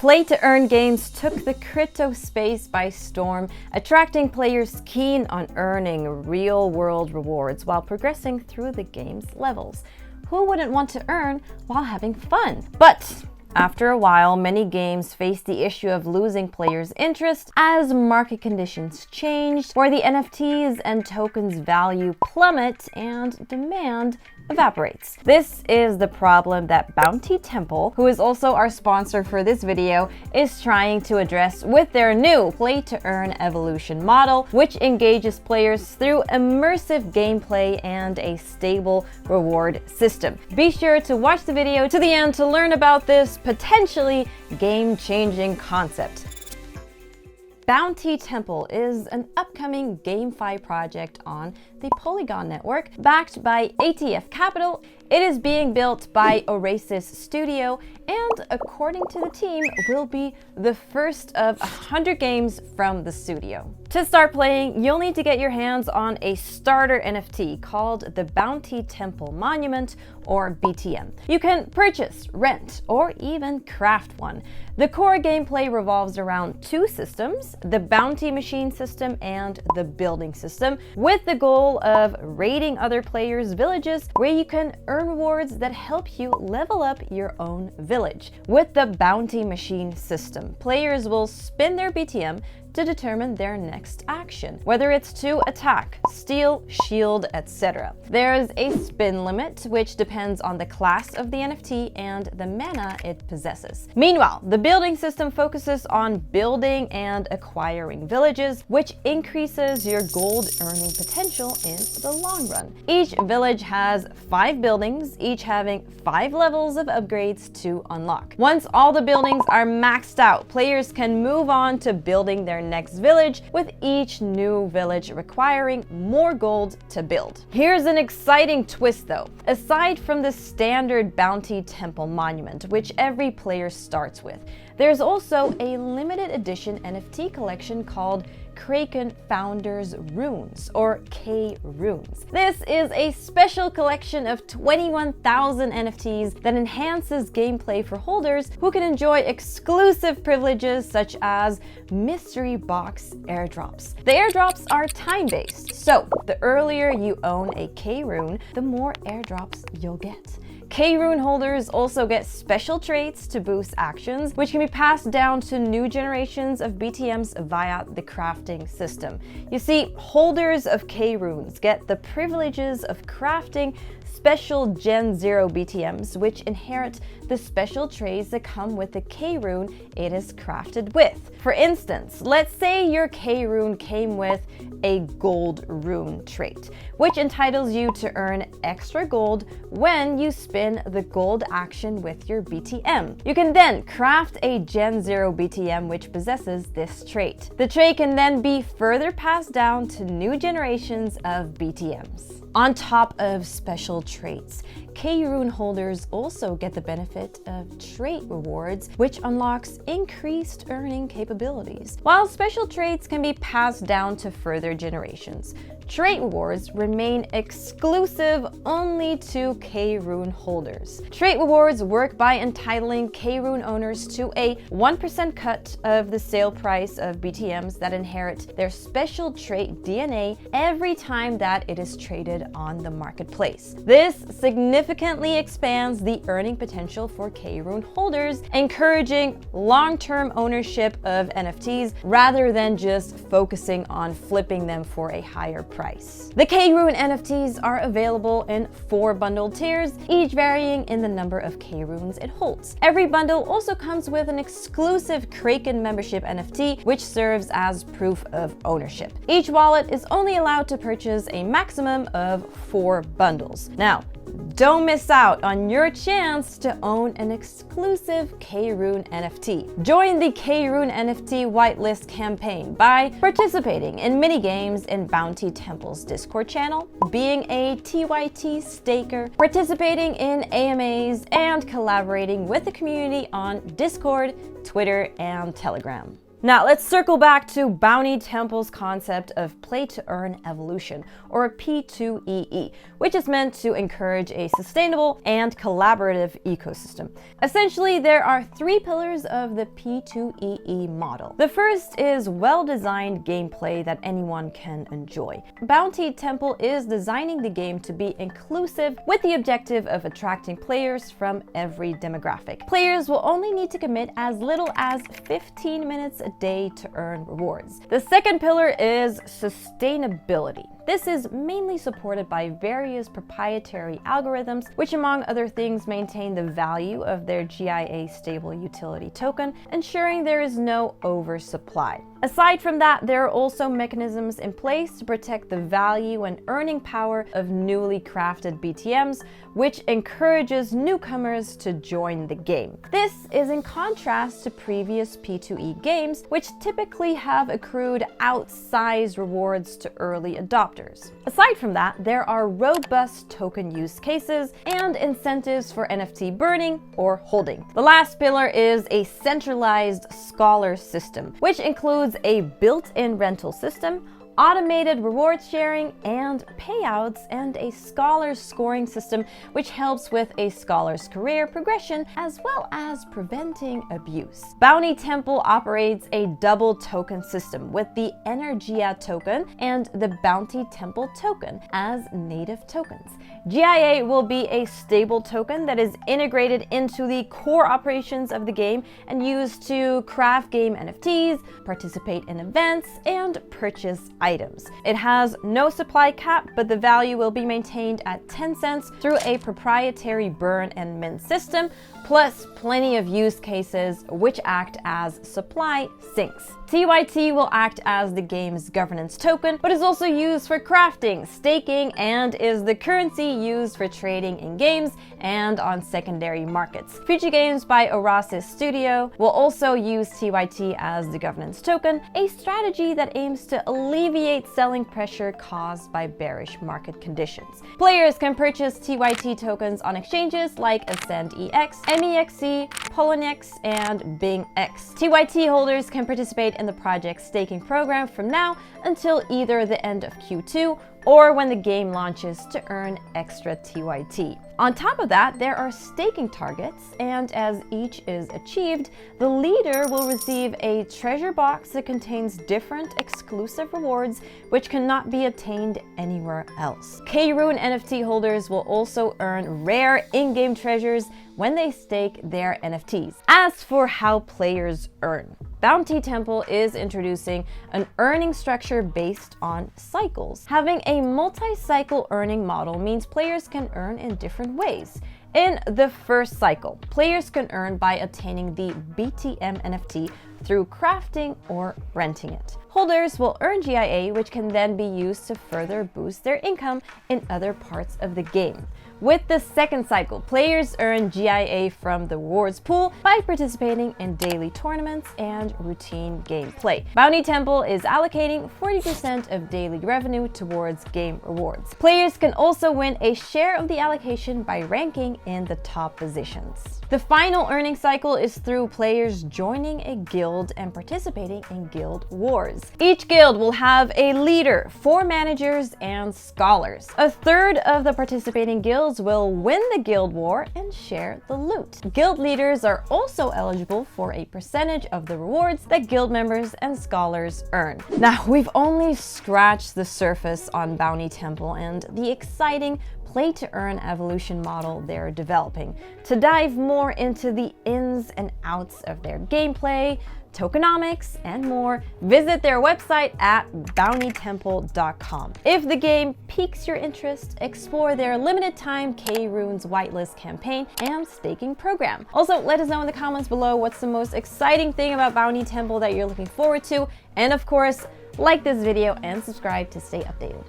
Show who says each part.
Speaker 1: Play-to-earn games took the crypto space by storm, attracting players keen on earning real-world rewards while progressing through the game's levels. Who wouldn't want to earn while having fun? But after a while, many games faced the issue of losing players' interest as market conditions changed, where the NFTs and tokens' value plummet and demand evaporates. This is the problem that Bounty Temple, who is also our sponsor for this video, is trying to address with their new play-to-earn evolution model, which engages players through immersive gameplay and a stable reward system. Be sure to watch the video to the end to learn about this potentially game-changing concept. Bounty Temple is an upcoming GameFi project on the Polygon network, backed by ATF Capital. It is being built by Oasis Studio, and according to the team, will be the first of 100 games from the studio. To start playing, you'll need to get your hands on a starter NFT called the Bounty Temple Monument, or BTM. You can purchase, rent, or even craft one. The core gameplay revolves around two systems, the Bounty Machine system and the Building system, with the goal of raiding other players' villages where you can earn rewards that help you level up your own village. With the Bounty Machine system, players will spin their BTM to determine their next action, whether it's to attack, steal, shield, etc. There's a spin limit, which depends on the class of the NFT and the mana it possesses. Meanwhile, the building system focuses on building and acquiring villages, which increases your gold earning potential in the long run. Each village has 5 buildings, each having 5 levels of upgrades to unlock. Once all the buildings are maxed out, players can move on to building their next village, with each new village requiring more gold to build. Here's an exciting twist though. Aside from the standard Bounty Temple Monument, which every player starts with, there's also a limited edition NFT collection called Kraken Founders Runes, or K Runes. This is a special collection of 21,000 NFTs that enhances gameplay for holders who can enjoy exclusive privileges such as mystery box airdrops. The airdrops are time-based, so the earlier you own a K Rune, the more airdrops you'll get. K-Rune holders also get special traits to boost actions, which can be passed down to new generations of BTMs via the crafting system. You see, holders of K-Runes get the privileges of crafting special Gen 0 BTMs, which inherit the special traits that come with the K-Rune it is crafted with. For instance, let's say your K-Rune came with a gold rune trait, which entitles you to earn extra gold when you spin the gold action with your BTM. You can then craft a Gen 0 BTM which possesses this trait. The trait can then be further passed down to new generations of BTMs. On top of special traits, K-Rune holders also get the benefit of trait rewards, which unlocks increased earning capabilities. While special traits can be passed down to further generations, trait rewards remain exclusive only to K-Rune holders. Trait rewards work by entitling K-Rune owners to a 1% cut of the sale price of BTMs that inherit their special trait DNA every time that it is traded on the marketplace. This significantly expands the earning potential for K-Rune holders, encouraging long-term ownership of NFTs rather than just focusing on flipping them for a higher price. The K-Rune NFTs are available in 4 bundled tiers, each varying in the number of K-Runes it holds. Every bundle also comes with an exclusive Kraken membership NFT, which serves as proof of ownership. Each wallet is only allowed to purchase a maximum of 4 bundles. Now, don't miss out on your chance to own an exclusive K-Rune NFT. Join the K-Rune NFT whitelist campaign by participating in mini-games in Bounty Temple's Discord channel, being a TYT staker, participating in AMAs, and collaborating with the community on Discord, Twitter, and Telegram. Now let's circle back to Bounty Temple's concept of play-to-earn evolution, or P2EE, which is meant to encourage a sustainable and collaborative ecosystem. Essentially, there are three pillars of the P2EE model. The first is well-designed gameplay that anyone can enjoy. Bounty Temple is designing the game to be inclusive with the objective of attracting players from every demographic. Players will only need to commit as little as 15 minutes a day to earn rewards. The second pillar is sustainability. This is mainly supported by various proprietary algorithms, which among other things maintain the value of their GIA stable utility token, ensuring there is no oversupply. Aside from that, there are also mechanisms in place to protect the value and earning power of newly crafted BTMs, which encourages newcomers to join the game. This is in contrast to previous P2E games, which typically have accrued outsized rewards to early adopters. Aside from that, there are robust token use cases and incentives for NFT burning or holding. The last pillar is a centralized scholar system, which includes a built-in rental system, automated reward sharing and payouts, and a scholar scoring system which helps with a scholar's career progression as well as preventing abuse. Bounty Temple operates a double token system with the Energia Token and the Bounty Temple token as native tokens. GIA will be a stable token that is integrated into the core operations of the game and used to craft game NFTs, participate in events, and purchase items. It has no supply cap, but the value will be maintained at 10 cents through a proprietary burn and mint system, plus plenty of use cases which act as supply sinks. TYT will act as the game's governance token, but is also used for crafting, staking, and is the currency used for trading in games and on secondary markets. Future games by Orasis Studio will also use TYT as the governance token, a strategy that aims to alleviate selling pressure caused by bearish market conditions. Players can purchase TYT tokens on exchanges like AscendEX, MEXC, Poloniex, and BingX. TYT holders can participate in the project's staking program from now until either the end of Q2 or when the game launches to earn extra TYT. On top of that, there are staking targets, and as each is achieved, the leader will receive a treasure box that contains different exclusive rewards which cannot be obtained anywhere else. K-Rune NFT holders will also earn rare in-game treasures when they stake their NFTs. As for how players earn, Bounty Temple is introducing an earning structure based on cycles. Having a multi-cycle earning model means players can earn in different ways. In the first cycle, players can earn by obtaining the BTM NFT through crafting or renting it. Holders will earn GIA, which can then be used to further boost their income in other parts of the game. With the second cycle, players earn GIA from the rewards pool by participating in daily tournaments and routine gameplay. Bounty Temple is allocating 40% of daily revenue towards game rewards. Players can also win a share of the allocation by ranking in the top positions. The final earning cycle is through players joining a guild and participating in guild wars. Each guild will have a leader, 4 managers, and scholars. A third of the participating guilds will win the guild war and share the loot. Guild leaders are also eligible for a percentage of the rewards that guild members and scholars earn. Now, we've only scratched the surface on Bounty Temple and the exciting play-to-earn evolution model they're developing. To dive more into the ins and outs of their gameplay, tokenomics, and more, visit their website at bountytemple.com. If the game piques your interest, explore their limited-time K-Runes whitelist campaign and staking program. Also, let us know in the comments below what's the most exciting thing about Bounty Temple that you're looking forward to, and of course, like this video and subscribe to stay updated.